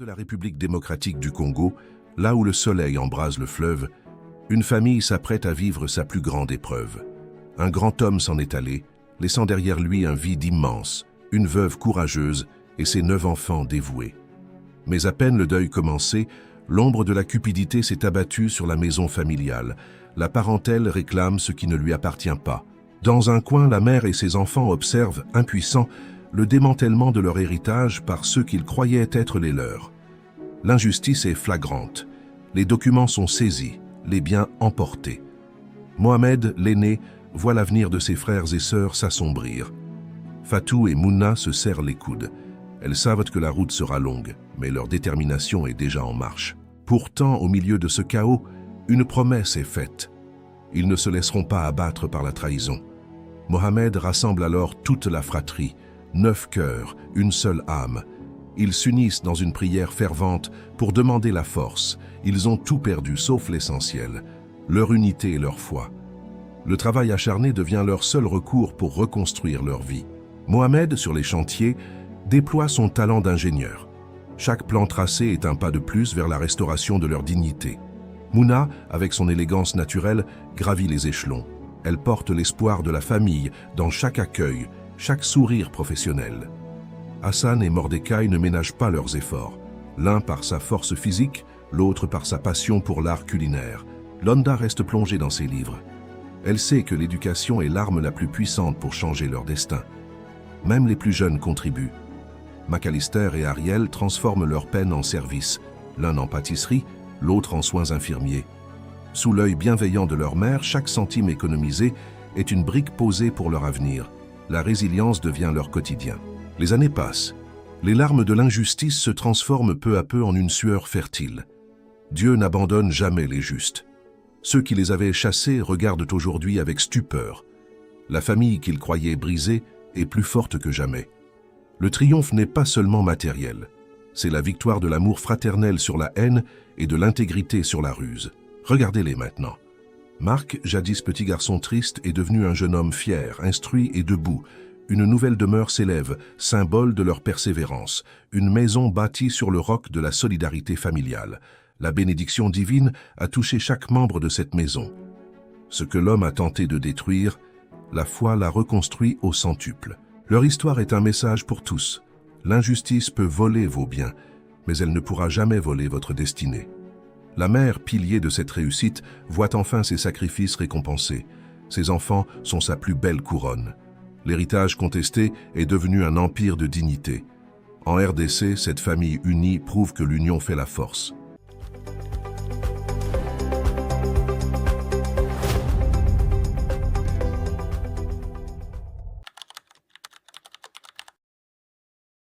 de la République démocratique du Congo, là où le soleil embrase le fleuve, une famille s'apprête à vivre sa plus grande épreuve. Un grand homme s'en est allé, laissant derrière lui un vide immense, une veuve courageuse et ses 9 enfants dévoués. Mais à peine le deuil commencé, l'ombre de la cupidité s'est abattue sur la maison familiale. La parentèle réclame ce qui ne lui appartient pas. Dans un coin, la mère et ses enfants observent, impuissants, le démantèlement de leur héritage par ceux qu'ils croyaient être les leurs. L'injustice est flagrante. Les documents sont saisis, les biens emportés. Mohamed, l'aîné, voit l'avenir de ses frères et sœurs s'assombrir. Fatou et Mouna se serrent les coudes. Elles savent que la route sera longue, mais leur détermination est déjà en marche. Pourtant, au milieu de ce chaos, une promesse est faite. Ils ne se laisseront pas abattre par la trahison. Mohamed rassemble alors toute la fratrie, 9 cœurs, une seule âme. Ils s'unissent dans une prière fervente pour demander la force. Ils ont tout perdu sauf l'essentiel, leur unité et leur foi. Le travail acharné devient leur seul recours pour reconstruire leur vie. Mohamed, sur les chantiers, déploie son talent d'ingénieur. Chaque plan tracé est un pas de plus vers la restauration de leur dignité. Mouna, avec son élégance naturelle, gravit les échelons. Elle porte l'espoir de la famille dans chaque accueil, chaque sourire professionnel. Hassan et Mordecai ne ménagent pas leurs efforts, l'un par sa force physique, l'autre par sa passion pour l'art culinaire. Londa reste plongée dans ses livres. Elle sait que l'éducation est l'arme la plus puissante pour changer leur destin. Même les plus jeunes contribuent. McAllister et Ariel transforment leur peine en service, l'un en pâtisserie, l'autre en soins infirmiers. Sous l'œil bienveillant de leur mère, chaque centime économisé est une brique posée pour leur avenir. La résilience devient leur quotidien. Les années passent. Les larmes de l'injustice se transforment peu à peu en une sueur fertile. Dieu n'abandonne jamais les justes. Ceux qui les avaient chassés regardent aujourd'hui avec stupeur. La famille qu'ils croyaient brisée est plus forte que jamais. Le triomphe n'est pas seulement matériel. C'est la victoire de l'amour fraternel sur la haine et de l'intégrité sur la ruse. Regardez-les maintenant. Marc, jadis petit garçon triste, est devenu un jeune homme fier, instruit et debout. Une nouvelle demeure s'élève, symbole de leur persévérance. Une maison bâtie sur le roc de la solidarité familiale. La bénédiction divine a touché chaque membre de cette maison. Ce que l'homme a tenté de détruire, la foi l'a reconstruit au centuple. Leur histoire est un message pour tous. L'injustice peut voler vos biens, mais elle ne pourra jamais voler votre destinée. La mère, pilier de cette réussite, voit enfin ses sacrifices récompensés. Ses enfants sont sa plus belle couronne. L'héritage contesté est devenu un empire de dignité. En RDC, cette famille unie prouve que l'union fait la force.